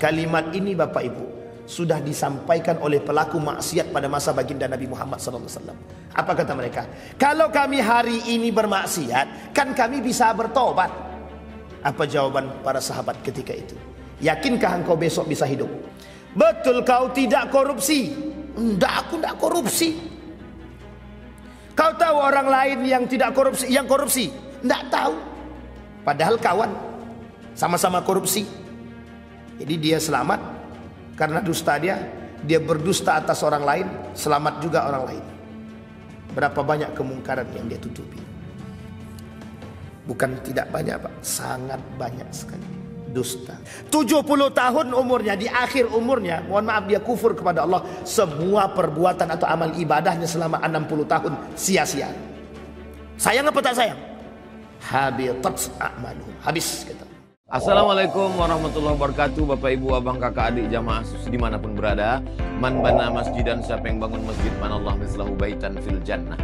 Kalimat ini Bapak Ibu sudah disampaikan oleh pelaku maksiat pada masa baginda Nabi Muhammad SAW. Apa kata mereka? Kalau kami hari ini bermaksiat, kan kami bisa bertobat. Apa jawaban para sahabat ketika itu? Yakinkah engkau besok bisa hidup? Betul kau tidak korupsi? Enggak, aku tidak korupsi. Kau tahu orang lain yang tidak korupsi, yang korupsi? Enggak tahu. Padahal kawan, sama-sama korupsi. Jadi dia selamat karena dusta dia berdusta atas orang lain, selamat juga orang lain. Berapa banyak kemungkaran yang dia tutupi? Bukan tidak banyak Pak, sangat banyak sekali dusta. 70 tahun umurnya, di akhir umurnya, mohon maaf dia kufur kepada Allah. Semua perbuatan atau amal ibadahnya selama 60 tahun sia-sia. Sayang apa tak sayang? Habitat a'maluhum, habis kata. Assalamualaikum warahmatullahi wabarakatuh. Bapak ibu abang kakak adik jamaah dimanapun berada. Man bana masjidan, siapa yang bangun masjid, manallah mislahu baitan fil jannah.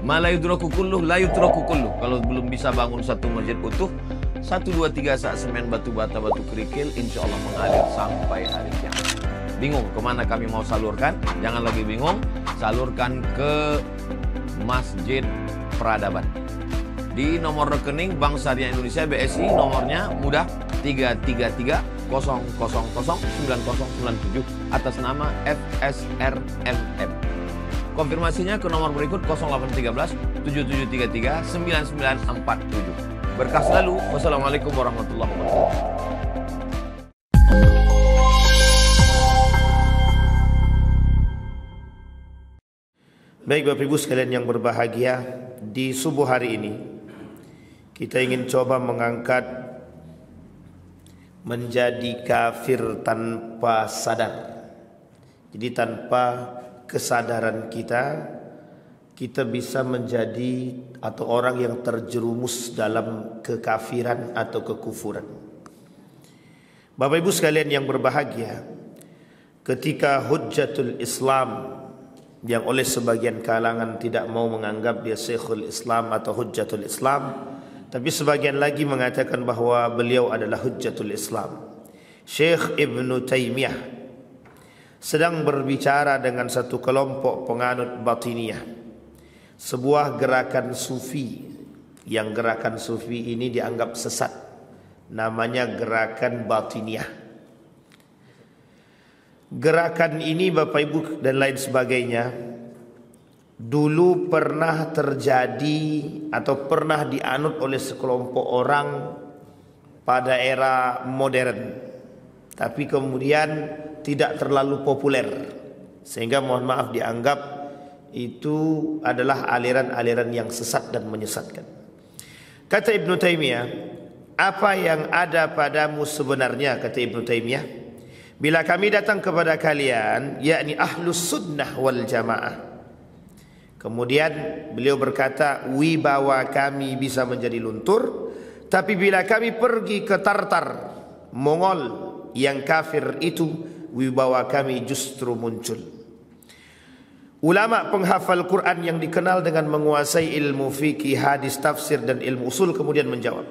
Ma la yudraku kulluh la yutraku kulluh. Kalau belum bisa bangun satu masjid utuh, 1, 2, 3 sak semen batu bata batu kerikil, insya Allah mengalir sampai hari kiamat. Bingung kemana kami mau salurkan? Jangan lagi bingung, salurkan ke Masjid Peradaban. Di nomor rekening Bank Syariah Indonesia BSI, nomornya mudah 33300009097 atas nama FSRMM. Konfirmasinya ke nomor berikut 0813 7733 9947. Berkah selalu. Wassalamualaikum warahmatullahi wabarakatuh. Baik Bapak Ibu sekalian yang berbahagia, di subuh hari ini kita ingin coba mengangkat menjadi kafir tanpa sadar. Jadi tanpa kesadaran kita bisa menjadi atau orang yang terjerumus dalam kekafiran atau kekufuran. Bapak Ibu sekalian yang berbahagia, ketika Hujjatul Islam yang oleh sebagian kalangan tidak mau menganggap dia Syekhul Islam atau Hujjatul Islam, tapi sebagian lagi mengatakan bahwa beliau adalah Hujjatul Islam, Syekh Ibn Taymiyah sedang berbicara dengan satu kelompok penganut batiniyah, sebuah gerakan sufi yang gerakan sufi ini dianggap sesat, namanya gerakan batiniyah. Gerakan ini Bapak Ibu dan lain sebagainya dulu pernah terjadi atau pernah dianut oleh sekelompok orang pada era modern, tapi kemudian tidak terlalu populer sehingga mohon maaf dianggap itu adalah aliran-aliran yang sesat dan menyesatkan. Kata Ibn Taymiyah, apa yang ada padamu sebenarnya, kata Ibn Taymiyah, bila kami datang kepada kalian, yakni ahlus sunnah wal jamaah. Kemudian beliau berkata, wibawa kami bisa menjadi luntur, tapi bila kami pergi ke Tartar, Mongol yang kafir itu, wibawa kami justru muncul. Ulama penghafal Quran yang dikenal dengan menguasai ilmu fikih, hadis, tafsir dan ilmu usul kemudian menjawab,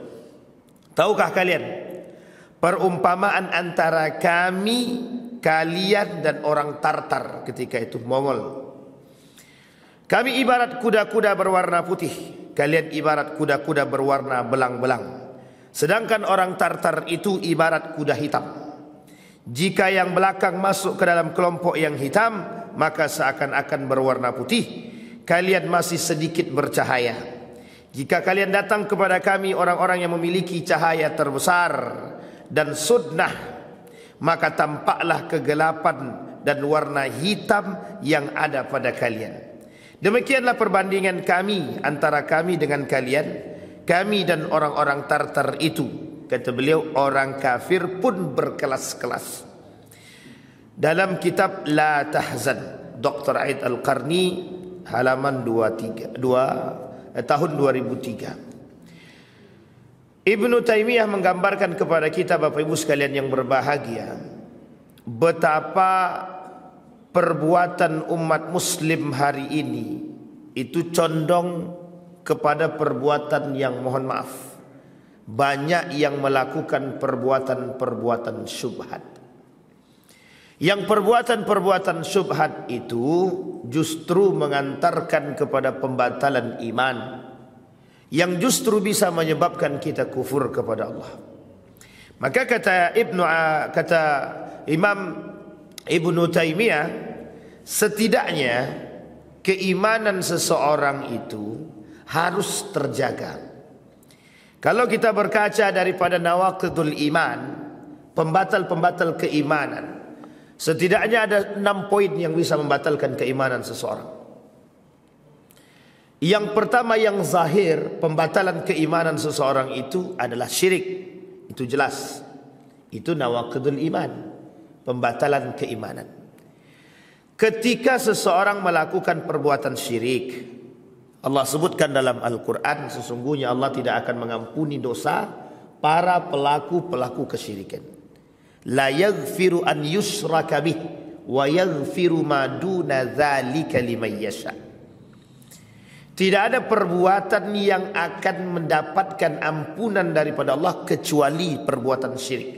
tahukah kalian perumpamaan antara kami, kalian dan orang Tartar ketika itu, Mongol? Kami ibarat kuda-kuda berwarna putih, kalian ibarat kuda-kuda berwarna belang-belang. Sedangkan orang Tartar itu ibarat kuda hitam. Jika yang belakang masuk ke dalam kelompok yang hitam, maka seakan-akan berwarna putih. Kalian masih sedikit bercahaya. Jika kalian datang kepada kami, orang-orang yang memiliki cahaya terbesar dan sunnah, maka tampaklah kegelapan dan warna hitam yang ada pada kalian. Demikianlah perbandingan kami antara kami dengan kalian, kami dan orang-orang Tartar itu. Kata beliau, orang kafir pun berkelas-kelas. Dalam kitab La Tahzan, Dr. Aid Al-Qarni, halaman 23, tahun 2003. Ibnu Taymiyah menggambarkan kepada kita Bapak Ibu sekalian yang berbahagia, betapa perbuatan umat muslim hari ini itu condong kepada perbuatan yang mohon maaf, banyak yang melakukan perbuatan-perbuatan syubhat. Yang perbuatan-perbuatan syubhat itu justru mengantarkan kepada pembatalan iman, yang justru bisa menyebabkan kita kufur kepada Allah. Maka kata Imam Ibnu Taimiyah, setidaknya keimanan seseorang itu harus terjaga. Kalau kita berkaca daripada nawaqidul iman, pembatal-pembatal keimanan, setidaknya ada 6 poin yang bisa membatalkan keimanan seseorang. Yang pertama, yang zahir, pembatalan keimanan seseorang itu adalah syirik. Itu jelas. Itu nawaqidul iman, pembatalan keimanan. Ketika seseorang melakukan perbuatan syirik, Allah sebutkan dalam Al-Quran, sesungguhnya Allah tidak akan mengampuni dosa para pelaku-pelaku kesyirikan. La yaghfiru an yushraka bih wa yaghfiru ma duna dzalika liman yasha. Tidak ada perbuatan yang akan mendapatkan ampunan daripada Allah kecuali perbuatan syirik.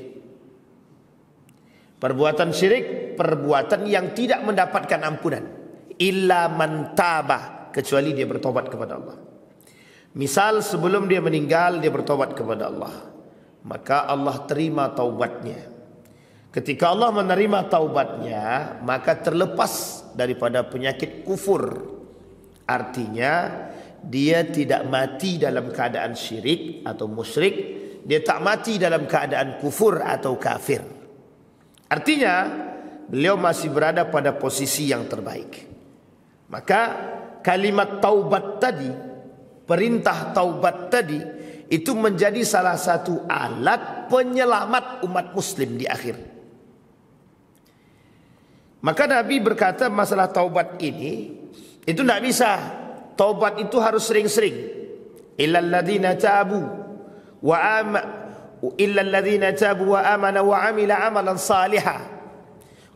Perbuatan syirik, perbuatan yang tidak mendapatkan ampunan. Illa man taba, kecuali dia bertobat kepada Allah. Misal sebelum dia meninggal dia bertobat kepada Allah, maka Allah terima taubatnya. Ketika Allah menerima taubatnya, maka terlepas daripada penyakit kufur. Artinya dia tidak mati dalam keadaan syirik atau musyrik, dia tak mati dalam keadaan kufur atau kafir. Artinya beliau masih berada pada posisi yang terbaik. Maka kalimat taubat tadi, perintah taubat tadi, itu menjadi salah satu alat penyelamat umat muslim di akhir. Maka Nabi berkata masalah taubat ini, itu tidak bisa. Taubat itu harus sering-sering. Illal ladzina tabu wa amana wa amila amalan salihah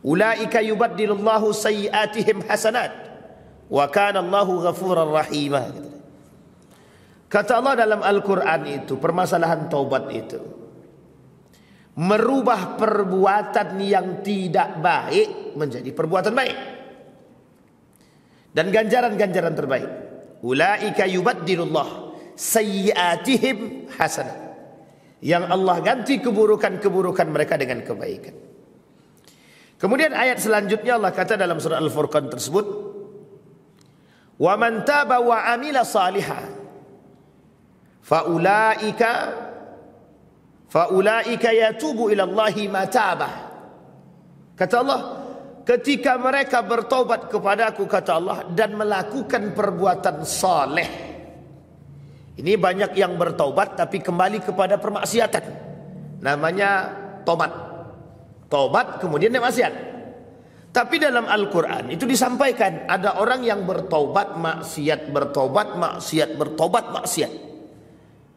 ulaika yubaddilullahu sayyi'atihim hasanat wa kana Allahu ghafurar rahima. Kata Allah dalam Al-Quran itu, permasalahan taubat itu merubah perbuatan yang tidak baik menjadi perbuatan baik dan ganjaran-ganjaran terbaik. Ulaika yubaddilullah sayyi'atihim hasanah. Yang Allah ganti keburukan-keburukan mereka dengan kebaikan. Kemudian ayat selanjutnya Allah kata dalam surah Al-Furqan tersebut, wa man taba wa amila salihah faulaika yatubu ila Allahi matabah. Kata Allah, ketika mereka bertobat kepadaku, kata Allah, dan melakukan perbuatan saleh. Ini banyak yang bertobat tapi kembali kepada permaksiatan. Namanya tobat. Tobat kemudian dia maksiat. Tapi dalam Al-Quran itu disampaikan ada orang yang bertobat maksiat, bertobat maksiat, bertobat maksiat.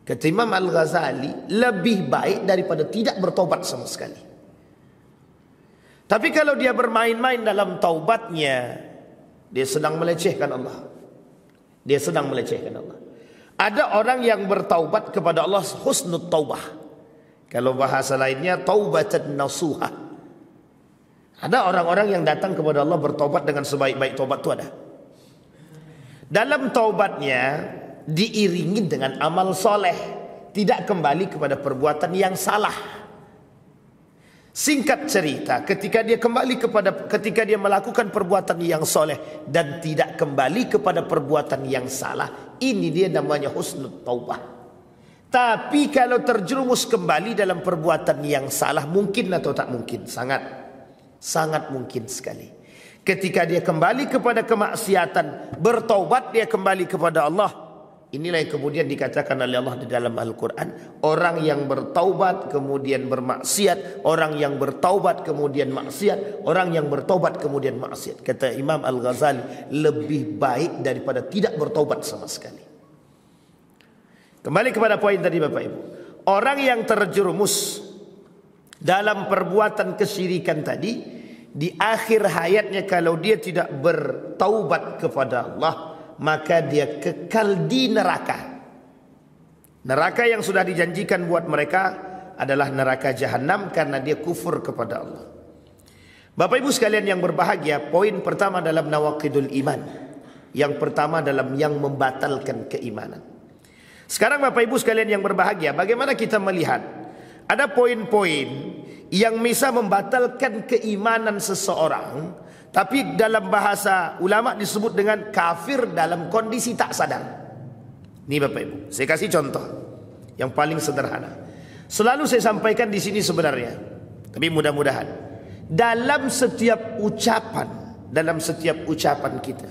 Kata Imam Al-Ghazali, lebih baik daripada tidak bertobat sama sekali. Tapi kalau dia bermain-main dalam taubatnya, dia sedang melecehkan Allah. Dia sedang melecehkan Allah. Ada orang yang bertaubat kepada Allah husnul taubah. Kalau bahasa lainnya taubatan nasuha. Ada orang-orang yang datang kepada Allah bertaubat dengan sebaik-baik taubat itu ada. Dalam taubatnya diiringi dengan amal soleh, tidak kembali kepada perbuatan yang salah. Singkat cerita, ketika dia melakukan perbuatan yang soleh dan tidak kembali kepada perbuatan yang salah, ini dia namanya husnul taubah. Tapi kalau terjerumus kembali dalam perbuatan yang salah, mungkin atau tak mungkin? Sangat mungkin sekali. Ketika dia kembali kepada kemaksiatan, bertaubat dia kembali kepada Allah. Inilah yang kemudian dikatakan oleh Allah di dalam Al-Quran, orang yang bertaubat kemudian bermaksiat, orang yang bertaubat kemudian maksiat, orang yang bertaubat kemudian maksiat. Kata Imam Al-Ghazali, lebih baik daripada tidak bertaubat sama sekali. Kembali kepada poin tadi Bapak Ibu, orang yang terjerumus dalam perbuatan kesyirikan tadi, di akhir hayatnya kalau dia tidak bertaubat kepada Allah, maka dia kekal di neraka. Neraka yang sudah dijanjikan buat mereka adalah neraka jahanam karena dia kufur kepada Allah. Bapak Ibu sekalian yang berbahagia, poin pertama dalam nawaqidul iman. Yang pertama dalam yang membatalkan keimanan. Sekarang Bapak Ibu sekalian yang berbahagia, bagaimana kita melihat ada poin-poin yang bisa membatalkan keimanan seseorang, tapi dalam bahasa ulama disebut dengan kafir dalam kondisi tak sadar. Ini Bapak Ibu, saya kasih contoh yang paling sederhana. Selalu saya sampaikan di sini sebenarnya, tapi mudah-mudahan dalam setiap ucapan kita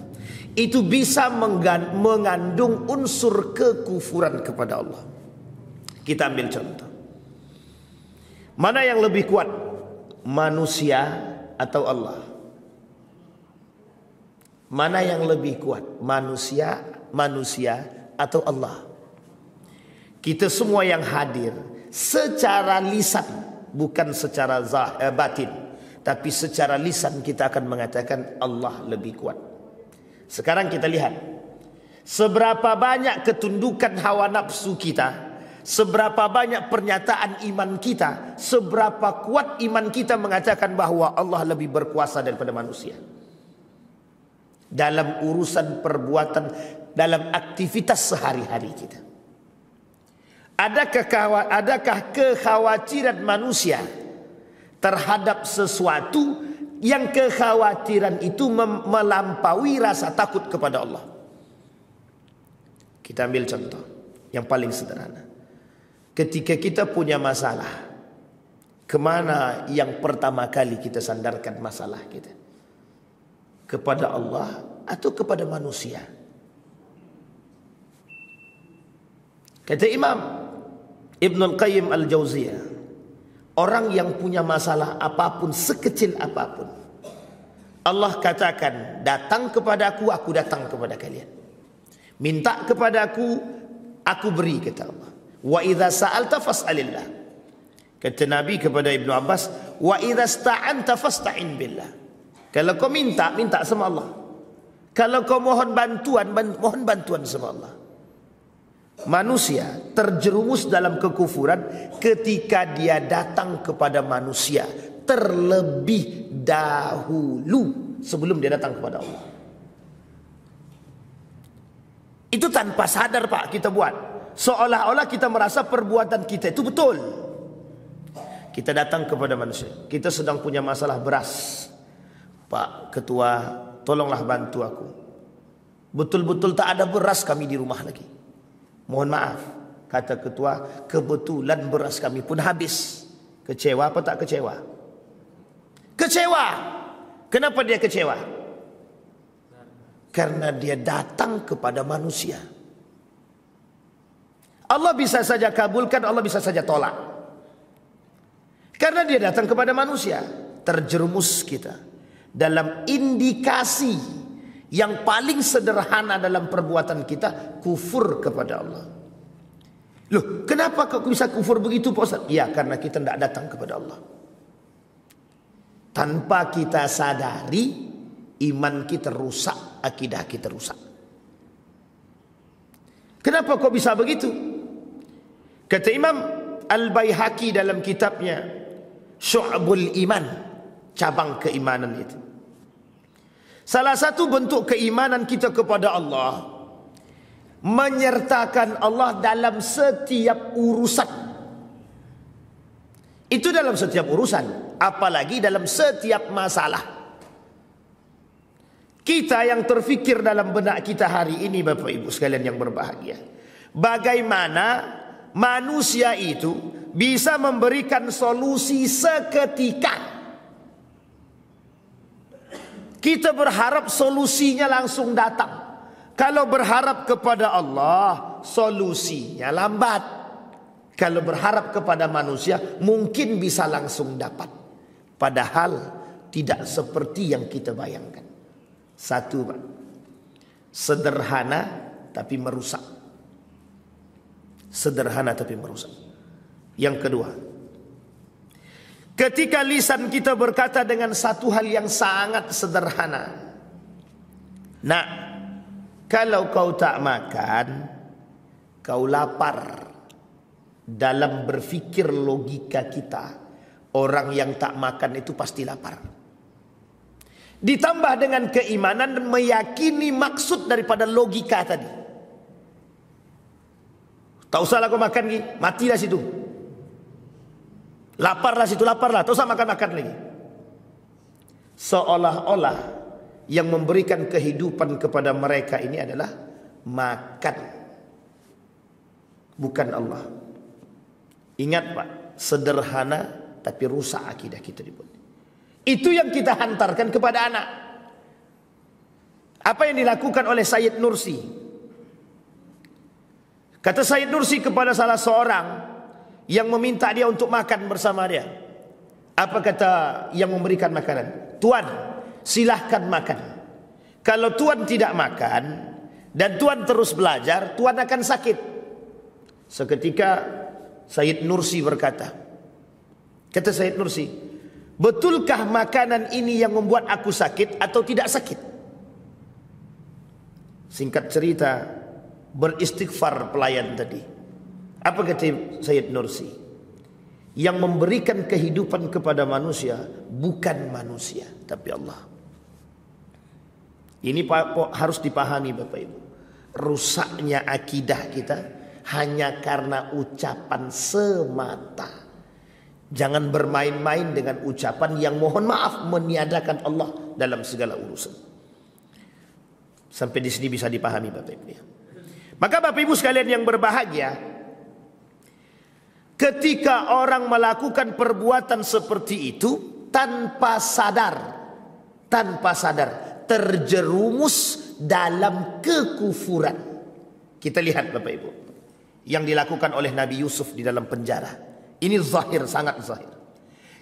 itu bisa mengandung unsur kekufuran kepada Allah. Kita ambil contoh. Mana yang lebih kuat? Manusia atau Allah? Mana yang lebih kuat? Manusia atau Allah? Kita semua yang hadir secara lisan, bukan secara batin, tapi secara lisan kita akan mengatakan Allah lebih kuat. Sekarang kita lihat seberapa banyak ketundukan hawa nafsu kita, seberapa banyak pernyataan iman kita, seberapa kuat iman kita mengatakan bahwa Allah lebih berkuasa daripada manusia. Dalam urusan perbuatan, dalam aktivitas sehari-hari kita. Adakah kekhawatiran manusia terhadap sesuatu yang kekhawatiran itu melampaui rasa takut kepada Allah? Kita ambil contoh yang paling sederhana. Ketika kita punya masalah, kemana yang pertama kali kita sandarkan masalah kita? Kepada Allah atau kepada manusia? Kata Imam Ibnul Qayyim Al-Jauziyah, orang yang punya masalah apapun, sekecil apapun, Allah katakan, datang kepadaku, aku datang kepada kalian. Minta kepadaku, aku beri, kata Allah. Wa idza sa'alta fas'alillah. Kata Nabi kepada Ibnu Abbas, wa idza sta'anta fasta'in billah. Kalau kau minta, minta sama Allah. Kalau kau mohon bantuan, mohon bantuan sama Allah. Manusia terjerumus dalam kekufuran ketika dia datang kepada manusia terlebih dahulu sebelum dia datang kepada Allah. Itu tanpa sadar Pak kita buat. Seolah-olah kita merasa perbuatan kita itu betul. Kita datang kepada manusia, kita sedang punya masalah beras. Pak Ketua, tolonglah bantu aku. Betul-betul tak ada beras kami di rumah lagi. Mohon maaf, kata ketua, kebetulan beras kami pun habis. Kecewa apa tak kecewa? Kecewa. Kenapa dia kecewa? Karena dia datang kepada manusia. Allah bisa saja kabulkan, Allah bisa saja tolak. Karena dia datang kepada manusia. Terjerumus kita dalam indikasi yang paling sederhana dalam perbuatan kita, kufur kepada Allah. Loh, kenapa kok bisa kufur begitu Pak Ustaz? Ya, karena kita tidak datang kepada Allah. Tanpa kita sadari, iman kita rusak, akidah kita rusak. Kenapa kok bisa begitu? Kata Imam Al-Baihaqi dalam kitabnya Syu'bul Iman, cabang keimanan itu. Salah satu bentuk keimanan kita kepada Allah, menyertakan Allah dalam setiap urusan. Itu dalam setiap urusan, apalagi dalam setiap masalah. Kita yang terfikir dalam benak kita hari ini Bapak Ibu sekalian yang berbahagia, bagaimana manusia itu bisa memberikan solusi seketika. Kita berharap solusinya langsung datang. Kalau berharap kepada Allah, solusinya lambat. Kalau berharap kepada manusia, mungkin bisa langsung dapat. Padahal tidak seperti yang kita bayangkan. Satu, Pak, sederhana tapi merusak. Sederhana tapi merusak. Yang kedua, ketika lisan kita berkata dengan satu hal yang sangat sederhana. Nak, kalau kau tak makan, kau lapar. Dalam berfikir logika kita, orang yang tak makan itu pasti lapar. ditambah dengan keimanan dan meyakini maksud daripada logika tadi. Tak usahlah kau makan lagi, matilah situ. Laparlah situ, laparlah, tak usah makan-makan lagi. Seolah-olah yang memberikan kehidupan kepada mereka ini adalah makan, bukan Allah. Ingat Pak, sederhana tapi rusak akidah kita dibuat. Itu yang kita hantarkan kepada anak. Apa yang dilakukan oleh Sayyid Nursi? Kata Sayyid Nursi kepada salah seorang yang meminta dia untuk makan bersama dia. Apa kata yang memberikan makanan? Tuan, silahkan makan. Kalau tuan tidak makan dan tuan terus belajar, tuan akan sakit. Seketika Sayyid Nursi berkata, kata Sayyid Nursi, betulkah makanan ini yang membuat aku sakit atau tidak sakit? Singkat cerita, beristighfar pelayan tadi. Apa kata Sayyid Nursi? Yang memberikan kehidupan kepada manusia bukan manusia, tapi Allah. Ini harus dipahami Bapak Ibu. Rusaknya akidah kita hanya karena ucapan semata. Jangan bermain-main dengan ucapan yang mohon maaf meniadakan Allah dalam segala urusan. Sampai di sini bisa dipahami Bapak Ibu ya. Maka Bapak Ibu sekalian yang berbahagia, ketika orang melakukan perbuatan seperti itu tanpa sadar terjerumus dalam kekufuran. Kita lihat Bapak Ibu yang dilakukan oleh Nabi Yusuf di dalam penjara. Ini zahir, sangat zahir.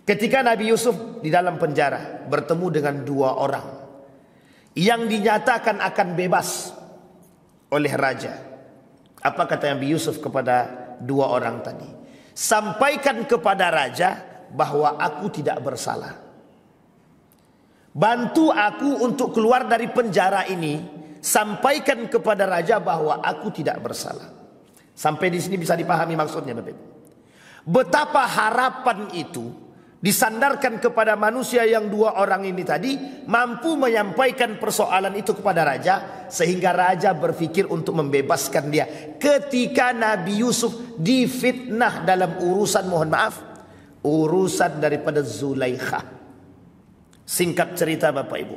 Ketika Nabi Yusuf di dalam penjara bertemu dengan dua orang yang dinyatakan akan bebas oleh raja. Apa kata Nabi Yusuf kepada dua orang tadi? Sampaikan kepada raja bahwa aku tidak bersalah. Bantu aku untuk keluar dari penjara ini. Sampaikan kepada raja bahwa aku tidak bersalah. Sampai di sini bisa dipahami maksudnya Bapak Ibu. Betapa harapan itu disandarkan kepada manusia yang dua orang ini tadi mampu menyampaikan persoalan itu kepada raja, sehingga raja berpikir untuk membebaskan dia. Ketika Nabi Yusuf difitnah dalam urusan, mohon maaf, urusan daripada Zulaikha. Singkat cerita Bapak Ibu,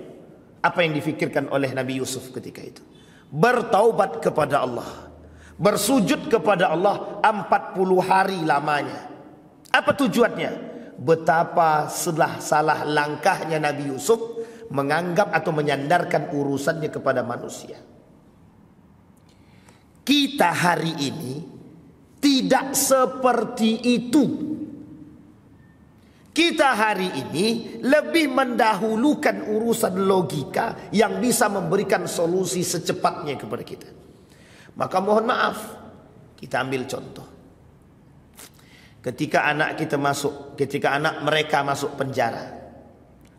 apa yang difikirkan oleh Nabi Yusuf ketika itu? Bertaubat kepada Allah, bersujud kepada Allah 40 hari lamanya. Apa tujuannya? Betapa salah langkahnya Nabi Yusuf menganggap atau menyandarkan urusannya kepada manusia. Kita hari ini tidak seperti itu. Kita hari ini lebih mendahulukan urusan logika yang bisa memberikan solusi secepatnya kepada kita. Maka mohon maaf, kita ambil contoh. Ketika anak mereka masuk penjara,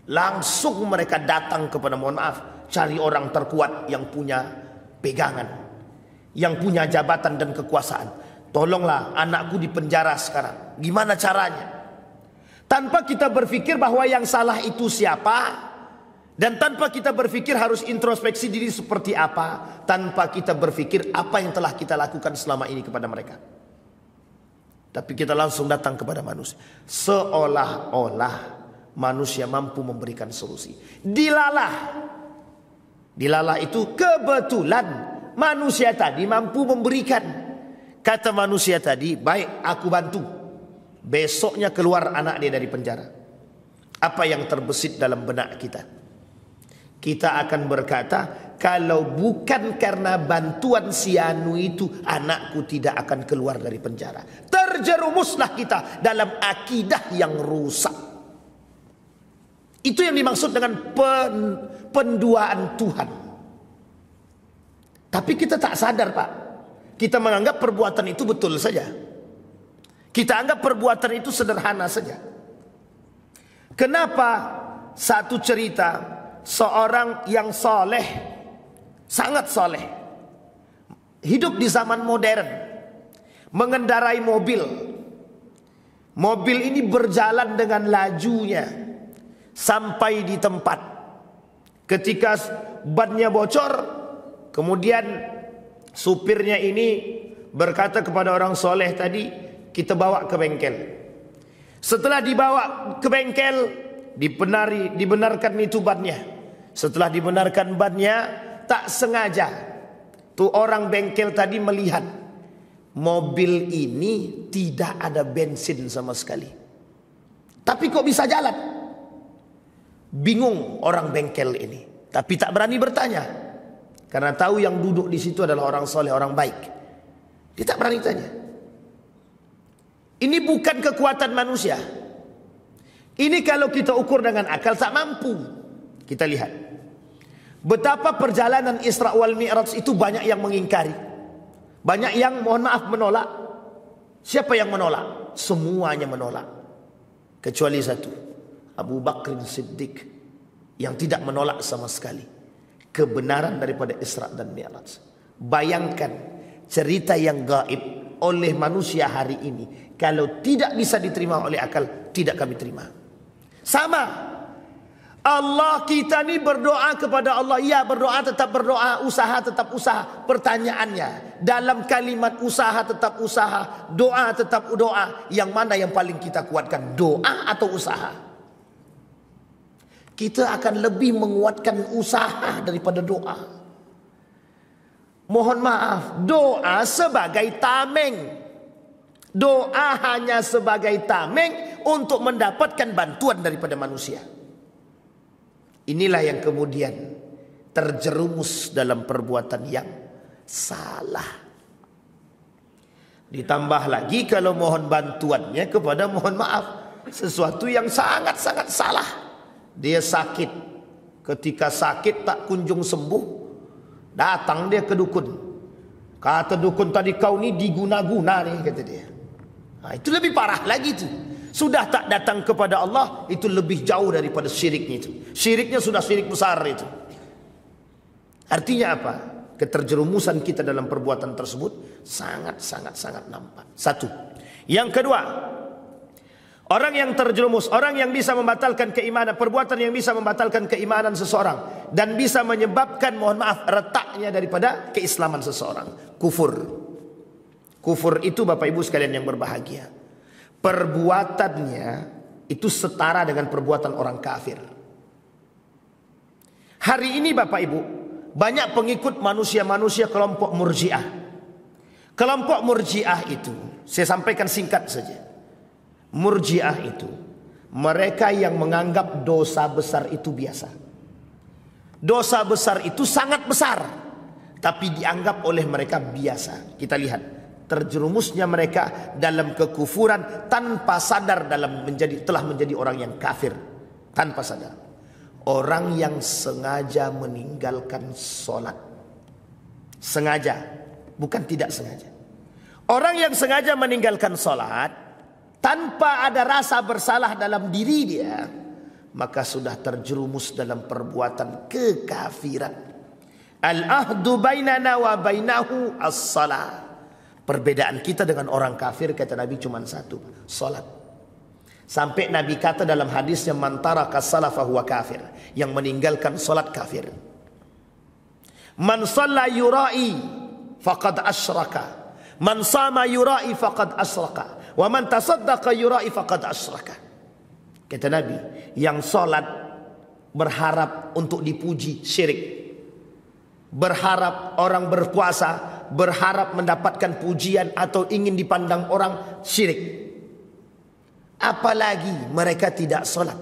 langsung mereka datang kepada, mohon maaf, cari orang terkuat yang punya pegangan, yang punya jabatan dan kekuasaan. Tolonglah anakku di penjara sekarang, gimana caranya? Tanpa kita berpikir bahwa yang salah itu siapa, dan tanpa kita berpikir harus introspeksi diri seperti apa, tanpa kita berpikir apa yang telah kita lakukan selama ini kepada mereka. Tapi kita langsung datang kepada manusia, seolah-olah manusia mampu memberikan solusi. Dilalah itu kebetulan manusia tadi mampu memberikan. Kata manusia tadi, baik aku bantu. Besoknya keluar anak dia dari penjara. Apa yang terbesit dalam benak kita? Kita akan berkata, kalau bukan karena bantuan si anu itu, anakku tidak akan keluar dari penjara. Terjerumuslah kita dalam akidah yang rusak. Itu yang dimaksud dengan penduaan Tuhan. Tapi kita tak sadar Pak. Kita menganggap perbuatan itu betul saja. Kita anggap perbuatan itu sederhana saja. Kenapa satu cerita seorang yang soleh, sangat soleh, hidup di zaman modern, mengendarai mobil. Mobil ini berjalan dengan lajunya sampai di tempat. Ketika bannya bocor, kemudian supirnya ini berkata kepada orang soleh tadi, kita bawa ke bengkel. Setelah dibawa ke bengkel, dibenarkan itu bannya. Setelah dibenarkan bannya, tak sengaja tuh orang bengkel tadi melihat mobil ini tidak ada bensin sama sekali. Tapi kok bisa jalan? Bingung orang bengkel ini, tapi tak berani bertanya karena tahu yang duduk di situ adalah orang soleh, orang baik. Dia tak berani tanya. Ini bukan kekuatan manusia. Ini kalau kita ukur dengan akal tak mampu. Kita lihat betapa perjalanan Isra wal Mi'raj itu banyak yang mengingkari, banyak yang mohon maaf menolak. Siapa yang menolak? Semuanya menolak kecuali satu, Abu Bakr Siddiq, yang tidak menolak sama sekali kebenaran daripada Isra dan Mi'raj. Bayangkan cerita yang gaib oleh manusia hari ini, kalau tidak bisa diterima oleh akal, tidak kami terima. Sama Allah, kita ni berdoa kepada Allah. Ya, berdoa tetap berdoa, usaha tetap usaha. Pertanyaannya, dalam kalimat usaha tetap usaha, doa tetap doa, yang mana yang paling kita kuatkan, doa atau usaha? Kita akan lebih menguatkan usaha daripada doa. Mohon maaf, doa sebagai tameng. Doa hanya sebagai tameng untuk mendapatkan bantuan daripada manusia. Inilah yang kemudian terjerumus dalam perbuatan yang salah. Ditambah lagi kalau mohon bantuannya kepada, mohon maaf, sesuatu yang sangat-sangat salah. Dia sakit, ketika sakit tak kunjung sembuh, datang dia ke dukun. Kata dukun tadi, kau ni diguna-guna nih, kata dia. Nah, itu lebih parah lagi tuh. Sudah tak datang kepada Allah, itu lebih jauh daripada syiriknya itu. Syiriknya sudah syirik besar itu. Artinya apa? Keterjerumusan kita dalam perbuatan tersebut sangat nampak. Satu. Yang kedua, orang yang terjerumus, orang yang bisa membatalkan keimanan, perbuatan yang bisa membatalkan keimanan seseorang dan bisa menyebabkan, mohon maaf, retaknya daripada keislaman seseorang. Kufur. Kufur itu Bapak Ibu sekalian yang berbahagia, perbuatannya itu setara dengan perbuatan orang kafir. Hari ini Bapak Ibu, banyak pengikut manusia-manusia kelompok Murji'ah. Kelompok Murji'ah itu, saya sampaikan singkat saja. Murji'ah itu mereka yang menganggap dosa besar itu biasa. Dosa besar itu sangat besar, tapi dianggap oleh mereka biasa. Kita lihat terjerumusnya mereka dalam kekufuran tanpa sadar, telah menjadi orang yang kafir tanpa sadar. Orang yang sengaja meninggalkan sholat, sengaja, bukan tidak sengaja. Orang yang sengaja meninggalkan sholat tanpa ada rasa bersalah dalam diri dia, maka sudah terjerumus dalam perbuatan kekafiran. Al-ahdu bainana wa bainahu as-salah. Perbedaan kita dengan orang kafir, kata Nabi, cuma satu, salat. Sampai Nabi kata dalam hadisnya, man taraka shalah fahuwa kafir, yang meninggalkan salat kafir. Man shalla yura'i faqad asyraka, man sama yura'i faqad asyraka, wa man tasaddaqa yura'i faqad asyraka. Kata Nabi, yang salat berharap untuk dipuji, syirik. Berharap orang berpuasa, berharap mendapatkan pujian atau ingin dipandang orang, syirik. Apalagi mereka tidak sholat,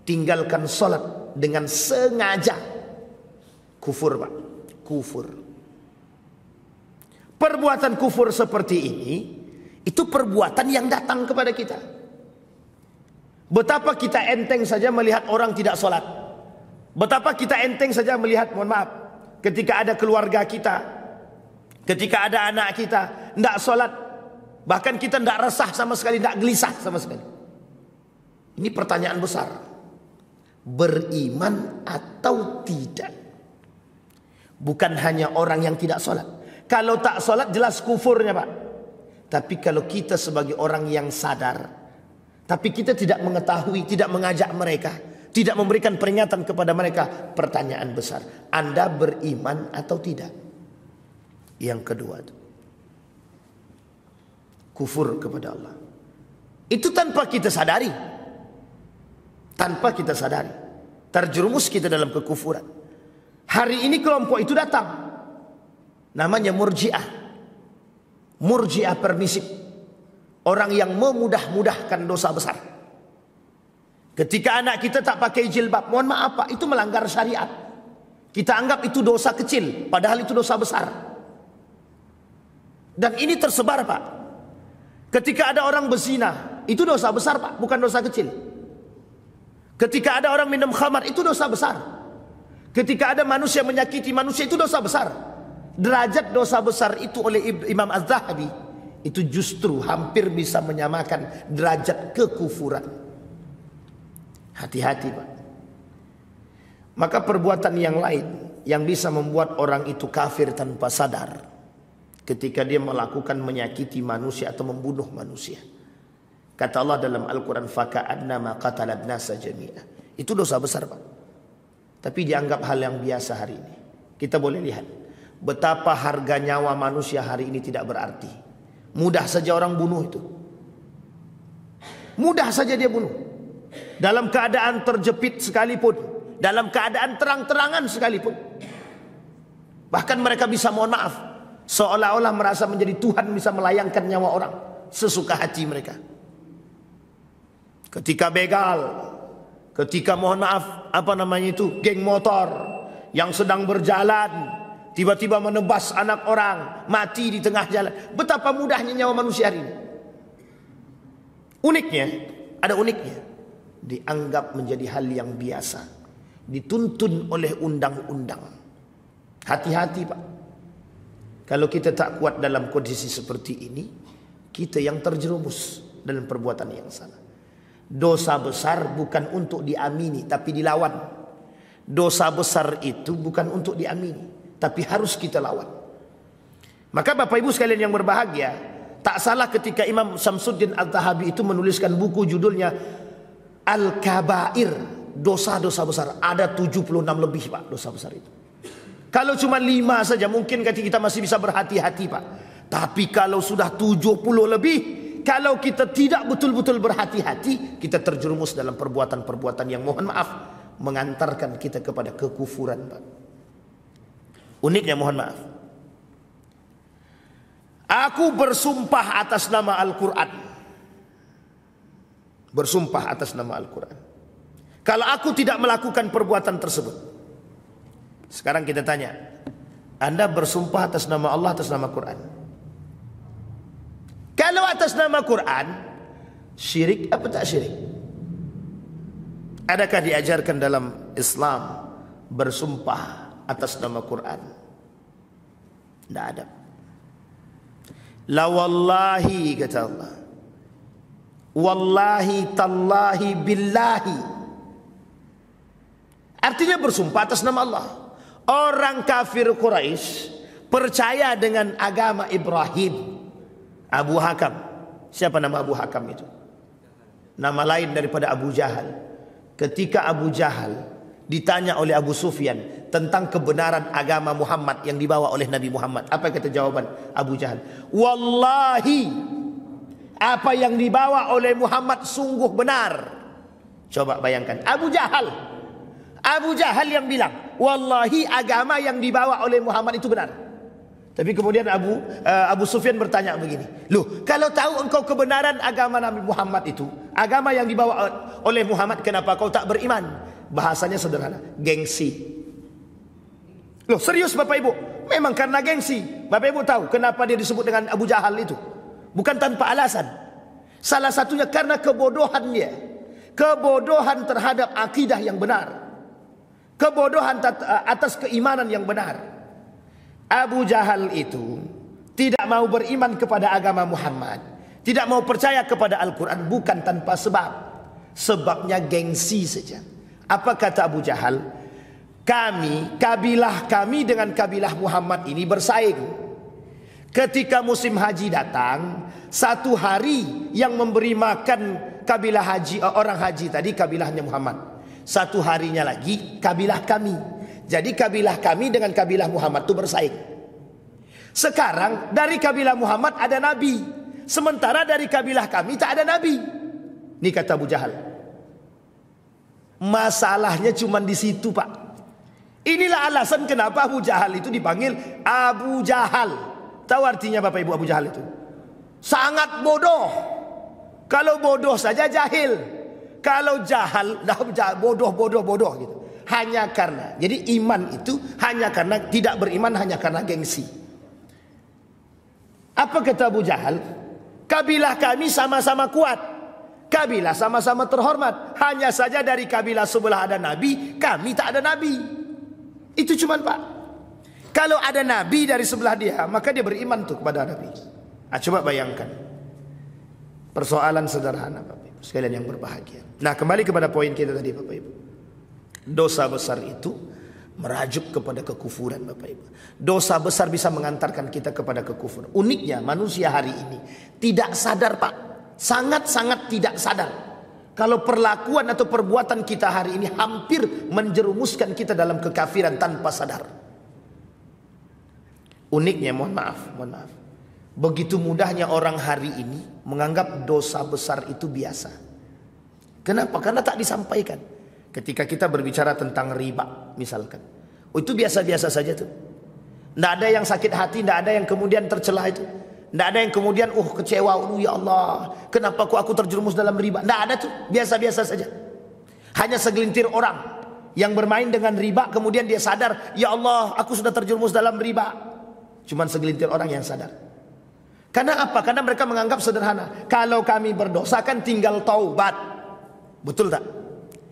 tinggalkan sholat dengan sengaja, kufur Pak, kufur. Perbuatan kufur seperti ini, itu perbuatan yang datang kepada kita. Betapa kita enteng saja melihat orang tidak sholat. Betapa kita enteng saja melihat, mohon maaf, ketika ada keluarga kita, ketika ada anak kita tidak sholat, bahkan kita tidak resah sama sekali, tidak gelisah sama sekali. Ini pertanyaan besar, beriman atau tidak? Bukan hanya orang yang tidak sholat. Kalau tak sholat jelas kufurnya Pak. Tapi kalau kita sebagai orang yang sadar, tapi kita tidak mengetahui, tidak mengajak mereka, tidak memberikan peringatan kepada mereka. Pertanyaan besar, Anda beriman atau tidak? Yang kedua, kufur kepada Allah. Itu tanpa kita sadari. Tanpa kita sadari. Terjerumus kita dalam kekufuran. Hari ini kelompok itu datang. Namanya Murji'ah. Murji'ah permisif. Orang yang memudah-mudahkan dosa besar. Ketika anak kita tak pakai jilbab, mohon maaf Pak, itu melanggar syariat. Kita anggap itu dosa kecil, padahal itu dosa besar. Dan ini tersebar Pak. Ketika ada orang berzina, itu dosa besar Pak, bukan dosa kecil. Ketika ada orang minum khamar, itu dosa besar. Ketika ada manusia menyakiti manusia, itu dosa besar. Derajat dosa besar itu oleh Imam Az-Zahabi, itu justru hampir bisa menyamakan derajat kekufuran. Hati-hati Pak. Maka perbuatan yang lain yang bisa membuat orang itu kafir tanpa sadar, ketika dia melakukan menyakiti manusia atau membunuh manusia. Kata Allah dalam Al-Quran, faka'annama qatalad nasa jami'a. Itu dosa besar Pak. Tapi dianggap hal yang biasa hari ini. Kita boleh lihat betapa harga nyawa manusia hari ini tidak berarti. Mudah saja orang bunuh itu. Mudah saja dia bunuh. Dalam keadaan terjepit sekalipun, dalam keadaan terang-terangan sekalipun. Bahkan mereka bisa mohon maaf, seolah-olah merasa menjadi Tuhan, bisa melayangkan nyawa orang sesuka hati mereka. Ketika begal, ketika mohon maaf, geng motor yang sedang berjalan, tiba-tiba menebas anak orang, mati di tengah jalan. Betapa mudahnya nyawa manusia hari ini. Uniknya, ada uniknya. Dianggap menjadi hal yang biasa, dituntun oleh undang-undang. Hati-hati Pak. Kalau kita tak kuat dalam kondisi seperti ini, kita yang terjerumus dalam perbuatan yang salah. Dosa besar bukan untuk diamini, tapi dilawan. Dosa besar itu bukan untuk diamini, tapi harus kita lawan. Maka Bapak Ibu sekalian yang berbahagia, tak salah ketika Imam Syamsuddin Al-Zahabi itu menuliskan buku judulnya Al-Kabair, dosa-dosa besar. Ada 76 lebih Pak dosa besar itu. Kalau cuma 5 saja mungkin kita masih bisa berhati-hati Pak. Tapi kalau sudah 70 lebih, kalau kita tidak betul-betul berhati-hati, kita terjerumus dalam perbuatan-perbuatan yang mohon maaf mengantarkan kita kepada kekufuran Pak. Uniknya mohon maaf, aku bersumpah atas nama Al-Quran. Bersumpah atas nama Al-Quran, kalau aku tidak melakukan perbuatan tersebut. Sekarang kita tanya, Anda bersumpah atas nama Allah, atas nama Quran? Kalau atas nama Quran, syirik apa tak syirik? Adakah diajarkan dalam Islam bersumpah atas nama Quran? Tidak ada. La wallahi, kata Allah, wallahi tallahi billahi. Artinya bersumpah atas nama Allah. Orang kafir Quraisy percaya dengan agama Ibrahim. Abu Hakam. Siapa nama Abu Hakam itu? Nama lain daripada Abu Jahal. Ketika Abu Jahal ditanya oleh Abu Sufyan tentang kebenaran agama Muhammad yang dibawa oleh Nabi Muhammad, apa kata jawaban Abu Jahal? Wallahi, apa yang dibawa oleh Muhammad sungguh benar. Coba bayangkan, Abu Jahal yang bilang, wallahi agama yang dibawa oleh Muhammad itu benar. Tapi kemudian Abu Sufyan bertanya begini, loh, kalau tahu engkau kebenaran agama Nabi Muhammad itu, agama yang dibawa oleh Muhammad, kenapa kau tak beriman? Bahasanya sederhana, gengsi. Loh, serius Bapak Ibu, memang karena gengsi. Bapak Ibu tahu kenapa dia disebut dengan Abu Jahal itu? Bukan tanpa alasan. Salah satunya karena kebodohan dia. Kebodohan terhadap akidah yang benar. Kebodohan atas keimanan yang benar. Abu Jahal itu tidak mau beriman kepada agama Muhammad, tidak mau percaya kepada Al-Quran, bukan tanpa sebab. Sebabnya gengsi saja. Apa kata Abu Jahal? Kabilah kami dengan kabilah Muhammad ini bersaing. Ketika musim haji datang, satu hari yang memberi makan kabilah haji, orang haji tadi kabilahnya Muhammad. Satu harinya lagi kabilah kami. Jadi kabilah kami dengan kabilah Muhammad itu bersaing. Sekarang dari kabilah Muhammad ada nabi, sementara dari kabilah kami tak ada nabi. Ini kata Abu Jahal. Masalahnya cuma di situ, Pak. Inilah alasan kenapa Abu Jahal itu dipanggil Abu Jahal. Tahu artinya Bapak Ibu Abu Jahal itu? Sangat bodoh. Kalau bodoh saja jahil. Kalau jahal, bodoh gitu. Hanya karena, jadi iman itu hanya karena tidak beriman, hanya karena gengsi. Apa kata Abu Jahal? Kabilah kami sama-sama kuat, kabilah sama-sama terhormat. Hanya saja dari kabilah sebelah ada nabi, kami tak ada nabi. Itu cuman, Pak. Kalau ada nabi dari sebelah dia, maka dia beriman tuh kepada nabi. Coba bayangkan. Persoalan sederhana, Bapak Ibu sekalian yang berbahagia. Nah, kembali kepada poin kita tadi, Bapak Ibu. Dosa besar itu merajuk kepada kekufuran, Bapak Ibu. Dosa besar bisa mengantarkan kita kepada kekufuran. Uniknya manusia hari ini tidak sadar, Pak. Sangat-sangat tidak sadar. Kalau perlakuan atau perbuatan kita hari ini hampir menjerumuskan kita dalam kekafiran tanpa sadar. Uniknya, mohon maaf. Begitu mudahnya orang hari ini menganggap dosa besar itu biasa. Kenapa? Karena tak disampaikan. Ketika kita berbicara tentang riba misalkan, itu biasa-biasa saja tuh. Tidak ada yang sakit hati, tidak ada yang kemudian tercelah itu. Tidak ada yang kemudian kecewa, ya Allah, kenapa kok aku terjerumus dalam riba? Tidak ada tuh, biasa-biasa saja. Hanya segelintir orang yang bermain dengan riba, kemudian dia sadar, ya Allah, aku sudah terjerumus dalam riba. Cuman segelintir orang yang sadar. Karena apa? Karena mereka menganggap sederhana. Kalau kami berdosa kan tinggal taubat. Betul tak?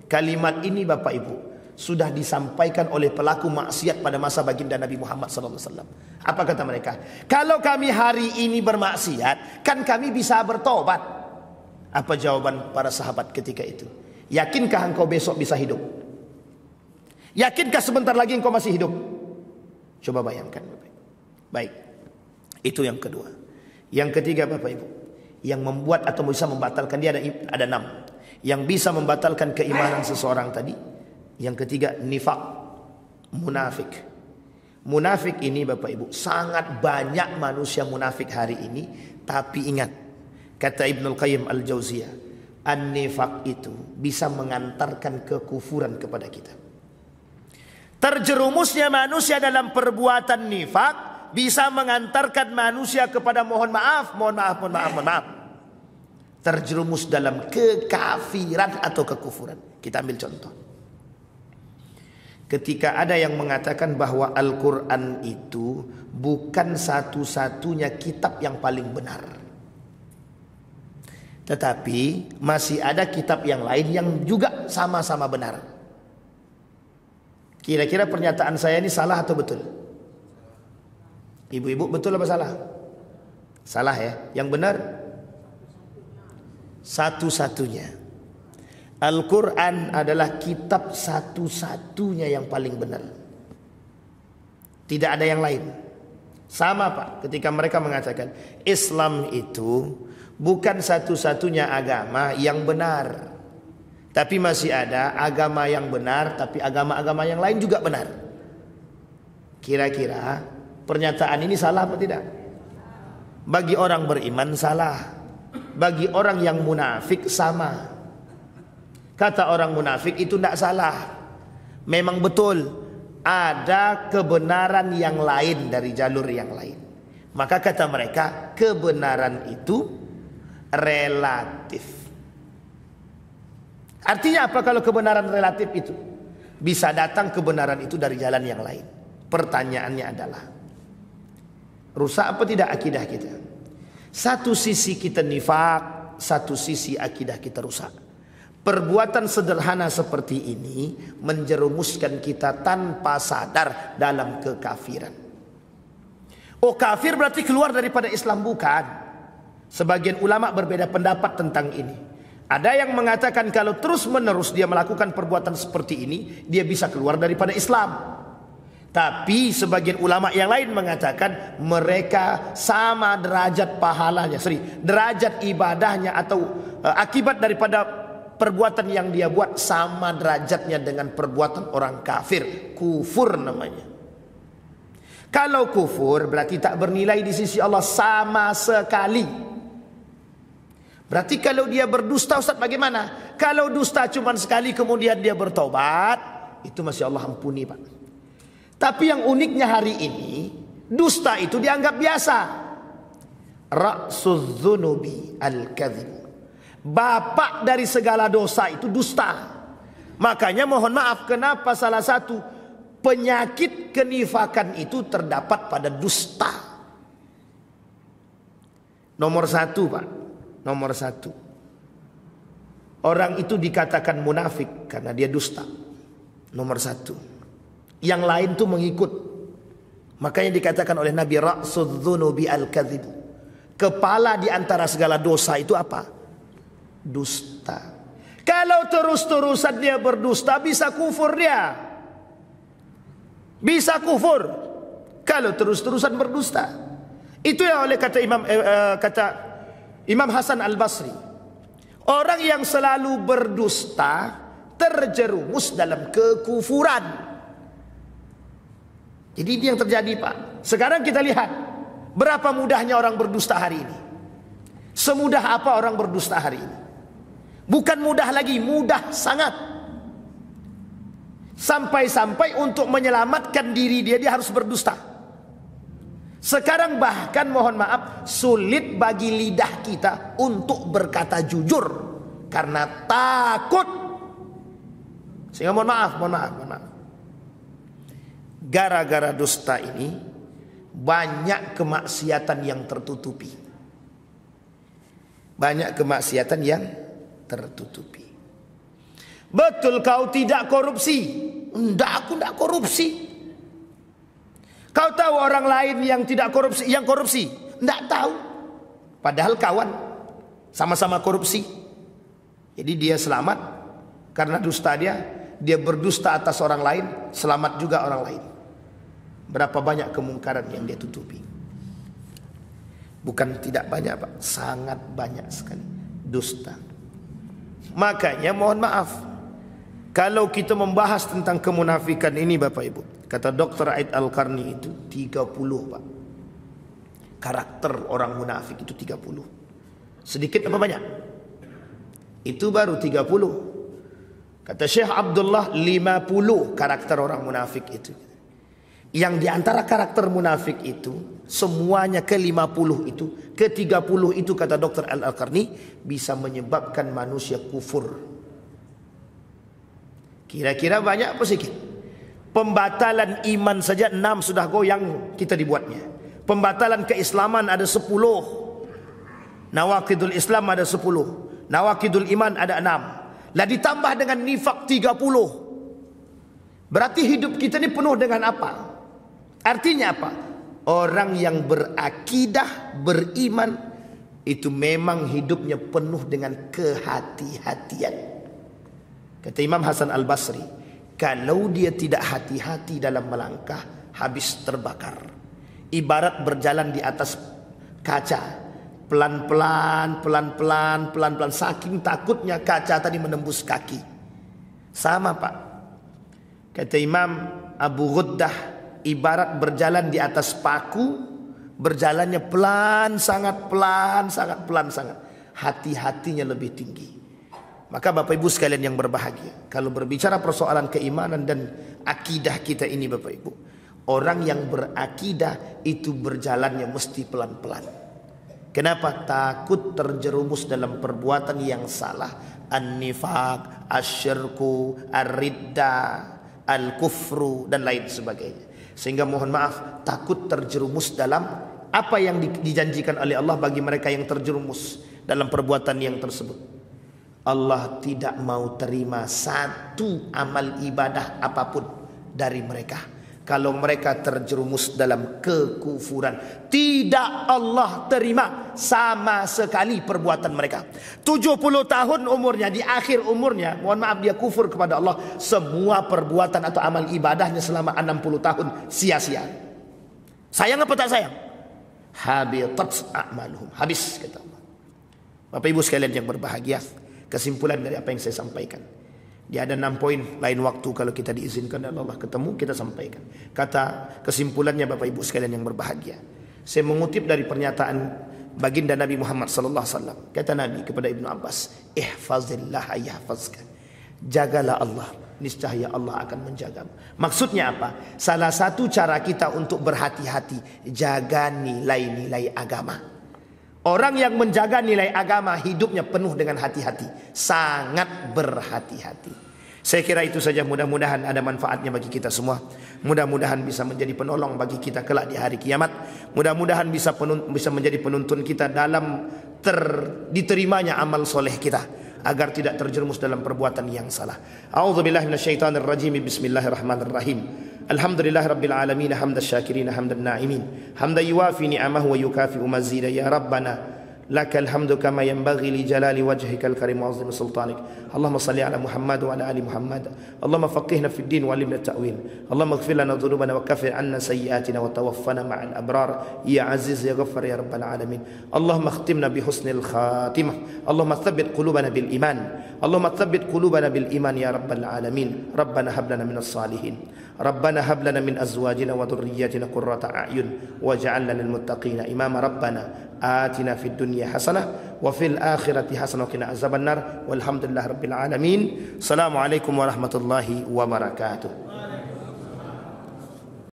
Kalimat ini Bapak Ibu sudah disampaikan oleh pelaku maksiat pada masa baginda Nabi Muhammad SAW. Apa kata mereka? Kalau kami hari ini bermaksiat, kan kami bisa bertobat. Apa jawaban para sahabat ketika itu? Yakinkah engkau besok bisa hidup? Yakinkah sebentar lagi engkau masih hidup? Coba bayangkan Bapak Ibu. Baik, itu yang kedua. Yang ketiga Bapak Ibu, yang membuat atau bisa membatalkan dia ada 6. Yang bisa membatalkan keimanan seseorang tadi. Yang ketiga nifak, munafik. Munafik ini Bapak Ibu, sangat banyak manusia munafik hari ini. Tapi ingat, kata Ibnul Qayyim Al-Jauziyah, an-nifak itu bisa mengantarkan kekufuran kepada kita. Terjerumusnya manusia dalam perbuatan nifak bisa mengantarkan manusia kepada mohon maaf. Terjerumus dalam kekafiran atau kekufuran. Kita ambil contoh. Ketika ada yang mengatakan bahwa Al-Quran itu bukan satu-satunya kitab yang paling benar. Tetapi masih ada kitab yang lain yang juga sama-sama benar. Kira-kira pernyataan saya ini salah atau betul? Ibu-ibu, betul apa salah? Salah ya. Yang benar satu-satunya. Al-Quran adalah kitab satu-satunya yang paling benar. Tidak ada yang lain. Sama Pak, ketika mereka mengatakan Islam itu bukan satu-satunya agama yang benar, tapi masih ada agama yang benar, tapi agama-agama yang lain juga benar. Kira-kira pernyataan ini salah apa tidak? Bagi orang beriman salah. Bagi orang yang munafik sama. Kata orang munafik itu tidak salah. Memang betul ada kebenaran yang lain dari jalur yang lain. Maka kata mereka kebenaran itu relatif. Artinya apa kalau kebenaran relatif itu? Bisa datang kebenaran itu dari jalan yang lain. Pertanyaannya adalah, rusak apa tidak akidah kita? Satu sisi kita nifak, satu sisi akidah kita rusak. Perbuatan sederhana seperti ini menjerumuskan kita tanpa sadar dalam kekafiran. Oh, kafir berarti keluar daripada Islam? Bukan. Sebagian ulama berbeda pendapat tentang ini. Ada yang mengatakan kalau terus menerus dia melakukan perbuatan seperti ini, dia bisa keluar daripada Islam. Tapi sebagian ulama yang lain mengatakan mereka sama derajat pahalanya, derajat ibadahnya atau akibat daripada perbuatan yang dia buat sama derajatnya dengan perbuatan orang kafir. Kufur namanya. Kalau kufur berarti tak bernilai di sisi Allah sama sekali. Berarti kalau dia berdusta, Ustaz, bagaimana? Kalau dusta cuma sekali kemudian dia bertobat, itu masih Allah ampuni, Pak. Tapi yang uniknya hari ini, dusta itu dianggap biasa. Ra'suz dzunubi al-kadzib. Bapak dari segala dosa itu dusta. Makanya mohon maaf, kenapa salah satu penyakit kenifakan itu terdapat pada dusta. Nomor satu, Pak. Nomor satu. Orang itu dikatakan munafik karena dia dusta. Nomor satu. Yang lain tuh mengikut. Makanya dikatakan oleh Nabi, Ra'suz dzunubi al-kadzib. Kepala di antara segala dosa itu apa? Dusta. Kalau terus-terusan dia berdusta, bisa kufur dia. Bisa kufur kalau terus-terusan berdusta. Itu yang oleh kata Imam Hasan Al-Basri. Orang yang selalu berdusta terjerumus dalam kekufuran. Jadi ini yang terjadi, Pak. Sekarang kita lihat berapa mudahnya orang berdusta hari ini. Semudah apa orang berdusta hari ini? Bukan mudah lagi, mudah sangat. Sampai-sampai untuk menyelamatkan diri dia harus berdusta. Sekarang bahkan mohon maaf, sulit bagi lidah kita untuk berkata jujur karena takut. Sehingga mohon maaf. Gara-gara dusta ini banyak kemaksiatan yang tertutupi. Banyak kemaksiatan yang tertutupi. Betul kau tidak korupsi? Enggak, aku tidak korupsi. Kau tahu orang lain yang tidak korupsi, yang korupsi? Enggak tahu. Padahal kawan, sama-sama korupsi. Jadi dia selamat karena dusta dia berdusta atas orang lain, selamat juga orang lain. Berapa banyak kemungkaran yang dia tutupi. Bukan tidak banyak, Pak, sangat banyak sekali dusta. Makanya mohon maaf, kalau kita membahas tentang kemunafikan ini, Bapak Ibu, kata Dr. Aid Al-Qarni itu 30, Pak. Karakter orang munafik itu 30. Sedikit apa banyak? Itu baru 30. Kata Syekh Abdullah 50 karakter orang munafik itu. Yang diantara karakter munafik itu semuanya ke-50 itu, ke-30 itu kata Dr. Al-Qarni bisa menyebabkan manusia kufur. Kira-kira banyak apa sedikit? Pembatalan iman saja 6 sudah goyang kita dibuatnya. Pembatalan keislaman ada 10. Nawaqidul Islam ada 10. Nawaqidul iman ada 6. Lah ditambah dengan nifak 30. Berarti hidup kita ini penuh dengan apa? Artinya apa? Orang yang berakidah, beriman, itu memang hidupnya penuh dengan kehati-hatian. Kata Imam Hasan Al-Basri, kalau dia tidak hati-hati dalam melangkah, habis terbakar. Ibarat berjalan di atas kaca, pelan-pelan, saking takutnya kaca tadi menembus kaki. Sama, Pak. Kata Imam Abu Ghuddah, ibarat berjalan di atas paku, berjalannya pelan, sangat pelan. Hati-hatinya lebih tinggi. Maka Bapak Ibu sekalian yang berbahagia, kalau berbicara persoalan keimanan dan akidah kita ini, Bapak Ibu, orang yang berakidah itu berjalannya mesti pelan-pelan. Kenapa? Takut terjerumus dalam perbuatan yang salah. An-nifaq, asyirku, ar-ridda, al-kufru, dan lain sebagainya. Sehingga mohon maaf, takut terjerumus dalam apa yang dijanjikan oleh Allah bagi mereka yang terjerumus dalam perbuatan yang tersebut. Allah tidak mau terima satu amal ibadah apapun dari mereka kalau mereka terjerumus dalam kekufuran. Tidak Allah terima sama sekali perbuatan mereka. 70 tahun umurnya, di akhir umurnya, mohon maaf, dia kufur kepada Allah. Semua perbuatan atau amal ibadahnya selama 60 tahun sia-sia. Sayang apa tak sayang? Habitat a'maluhum, habis, kata Allah. Bapak Ibu sekalian yang berbahagia, kesimpulan dari apa yang saya sampaikan. Dia ada 6 poin, lain waktu kalau kita diizinkan oleh Allah ketemu kita sampaikan. Kata kesimpulannya Bapak Ibu sekalian yang berbahagia. Saya mengutip dari pernyataan baginda Nabi Muhammad sallallahu alaihi wasallam. Kata Nabi kepada Ibnu Abbas, "Ihfazillah yahfazka." Jagalah Allah, niscaya Allah akan menjagamu. Maksudnya apa? Salah satu cara kita untuk berhati-hati, jaga nilai-nilai agama. Orang yang menjaga nilai agama hidupnya penuh dengan hati-hati, sangat berhati-hati. Saya kira itu saja, mudah-mudahan ada manfaatnya bagi kita semua. Mudah-mudahan bisa menjadi penolong bagi kita kelak di hari kiamat. Mudah-mudahan bisa menjadi penuntun kita dalam diterimanya amal soleh kita, agar tidak terjerumus dalam perbuatan yang salah. A'udzubillahi minasyaitonir rajim. Bismillahirrahmanirrahim. Alhamdulillahirabbil alamin, hamdan syakirin, hamdan na'imin, hamdan yuwafi ni'amahu wa yukafi'u mazida. Ya Rabbana lakal hamdu kama yanbaghi li jalali wajhikal karim wa 'azimi sultanik. Allahumma salli ala Muhammad wa ala ali Muhammad. Allahumma faqihna fid din wa 'allimna at-ta'wil. Allahumma ighfir lana dhunubana wa kaffir 'anna sayyi'atina wa tawaffana ma'al abrar. Ya aziz ya ghaffar ya rabbal alamin. Allahumma khtimna bi husnil khatimah. Allahumma tsabbit qulubana bil iman. Allahumma tsabbit qulubana bil iman ya rabbal alamin. Rabbana hab lana minas salihin. Rabbana hab lana min azwajina wa dhurriyyatina qurrata a'yun waj'alna lil muttaqina imama. Rabbana آتنا في الدنيا حسنة وفي الآخرة حسنة وقنا عذاب النار والحمد لله رب العالمين. السلام عليكم ورحمة الله وبركاته.